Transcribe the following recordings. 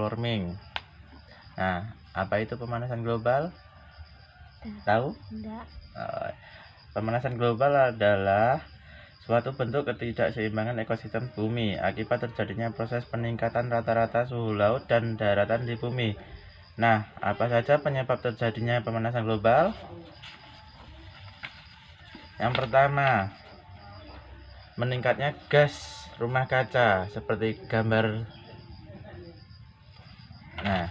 warming. Nah, apa itu pemanasan global? Tahu? Enggak. Pemanasan global adalah suatu bentuk ketidakseimbangan ekosistem bumi akibat terjadinya proses peningkatan rata-rata suhu laut dan daratan di bumi. Nah, apa saja penyebab terjadinya pemanasan global? Yang pertama, meningkatnya gas rumah kaca seperti gambar. Nah,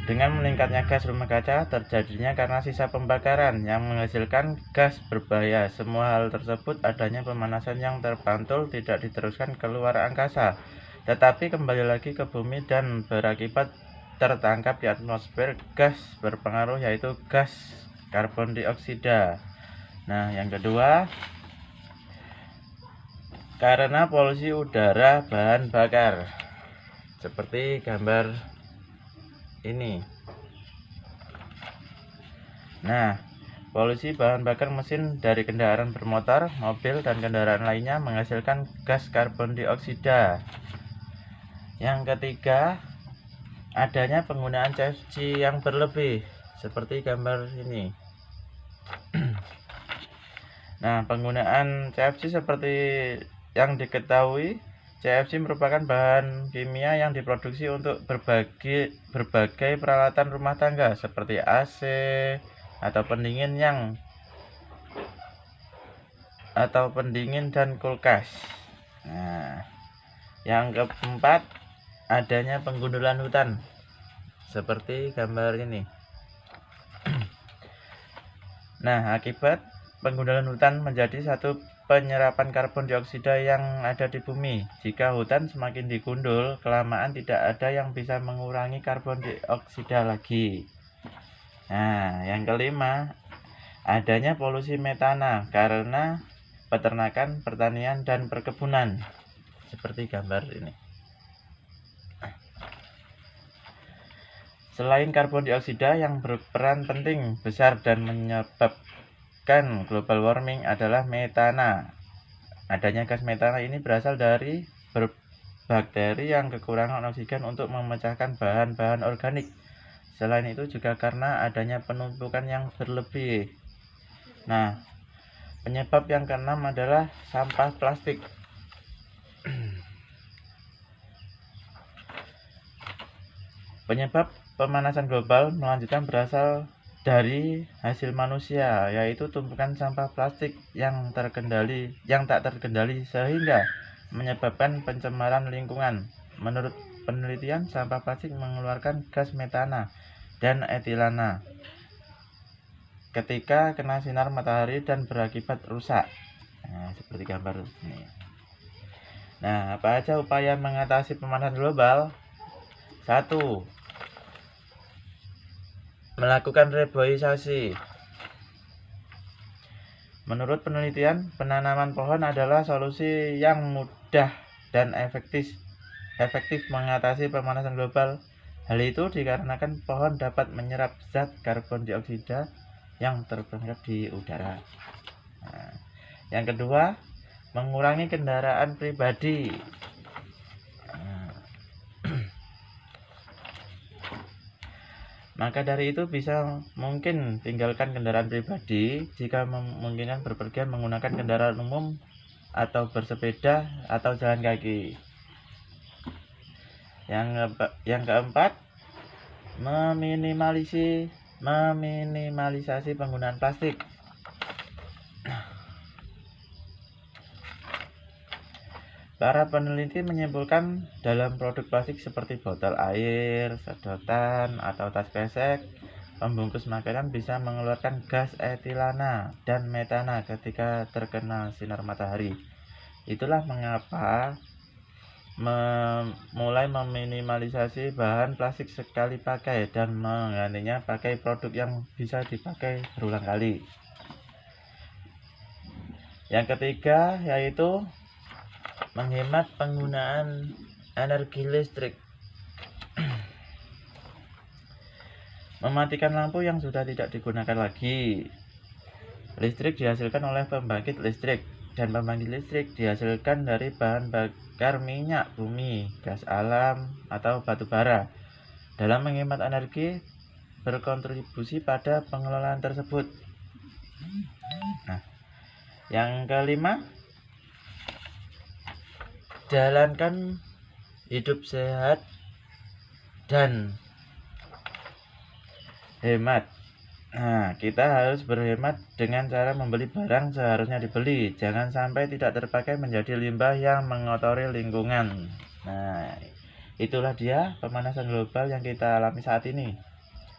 dengan meningkatnya gas rumah kaca terjadinya karena sisa pembakaran yang menghasilkan gas berbahaya. Semua hal tersebut adanya pemanasan yang terpantul tidak diteruskan keluar angkasa, tetapi kembali lagi ke bumi dan berakibat tertangkap di atmosfer gas berpengaruh, yaitu gas karbon dioksida. Nah, yang kedua, karena polusi udara bahan bakar seperti gambar ini. Nah, polusi bahan bakar mesin dari kendaraan bermotor, mobil, dan kendaraan lainnya menghasilkan gas karbon dioksida. Yang ketiga, adanya penggunaan CFC yang berlebih seperti gambar ini. Nah, penggunaan CFC seperti yang diketahui, CFC merupakan bahan kimia yang diproduksi untuk berbagai peralatan rumah tangga seperti AC atau pendingin dan kulkas. Nah, yang keempat, adanya penggundulan hutan seperti gambar ini. Nah, akibat penggundulan hutan menjadi satu penyerapan karbon dioksida yang ada di bumi. Jika hutan semakin digundul, kelamaan tidak ada yang bisa mengurangi karbon dioksida lagi. Nah, yang kelima, adanya polusi metana karena peternakan, pertanian, dan perkebunan seperti gambar ini. Selain karbon dioksida, yang berperan penting besar dan menyebabkan global warming adalah metana. Adanya gas metana ini berasal dari bakteri yang kekurangan oksigen untuk memecahkan bahan-bahan organik. Selain itu juga karena adanya penumpukan yang berlebih. Nah, penyebab yang keenam adalah sampah plastik. Penyebab pemanasan global melanjutkan berasal dari hasil manusia, yaitu tumpukan sampah plastik yang tak terkendali sehingga menyebabkan pencemaran lingkungan. Menurut penelitian, sampah plastik mengeluarkan gas metana dan etilana ketika kena sinar matahari dan berakibat rusak. Nah, seperti gambar ini. Nah, apa aja upaya mengatasi pemanasan global? 1. Melakukan reboisasi. Menurut penelitian, penanaman pohon adalah solusi yang mudah dan efektif mengatasi pemanasan global. Hal itu dikarenakan pohon dapat menyerap zat karbon dioksida yang terperangkap di udara. Nah, yang kedua, mengurangi kendaraan pribadi. Maka dari itu bisa mungkin tinggalkan kendaraan pribadi jika memungkinkan berpergian menggunakan kendaraan umum atau bersepeda atau jalan kaki. Yang keempat, meminimalisasi penggunaan plastik. Para peneliti menyimpulkan dalam produk plastik seperti botol air, sedotan, atau tas kresek, pembungkus makanan bisa mengeluarkan gas etilana dan metana ketika terkena sinar matahari. Itulah mengapa mulai meminimalisasi bahan plastik sekali pakai dan menggantinya pakai produk yang bisa dipakai berulang kali. Yang ketiga yaitu menghemat penggunaan energi listrik. Mematikan lampu yang sudah tidak digunakan lagi. Listrik dihasilkan oleh pembangkit listrik, dan pembangkit listrik dihasilkan dari bahan bakar minyak bumi, gas alam, atau batu bara. Dalam menghemat energi, berkontribusi pada pengelolaan tersebut. Nah, yang kelima, jalankan hidup sehat dan hemat. Nah, kita harus berhemat dengan cara membeli barang seharusnya dibeli. Jangan sampai tidak terpakai menjadi limbah yang mengotori lingkungan. Nah, itulah dia pemanasan global yang kita alami saat ini.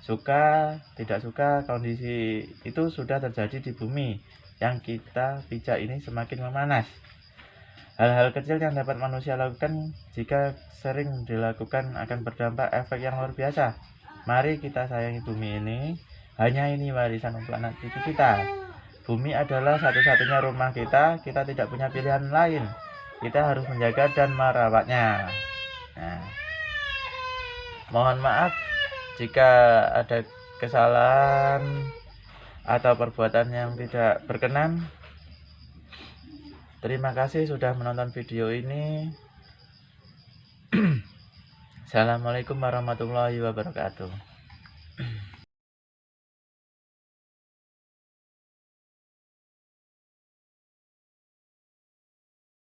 Suka, tidak suka, kondisi itu sudah terjadi di bumi yang kita pijak ini semakin memanas. Hal-hal kecil yang dapat manusia lakukan jika sering dilakukan akan berdampak efek yang luar biasa. Mari kita sayangi bumi ini. Hanya ini warisan planet itu kita. Bumi adalah satu-satunya rumah kita. Kita tidak punya pilihan lain. Kita harus menjaga dan merawatnya. Nah, mohon maaf jika ada kesalahan atau perbuatan yang tidak berkenan. Terima kasih sudah menonton video ini. Assalamualaikum warahmatullahi wabarakatuh.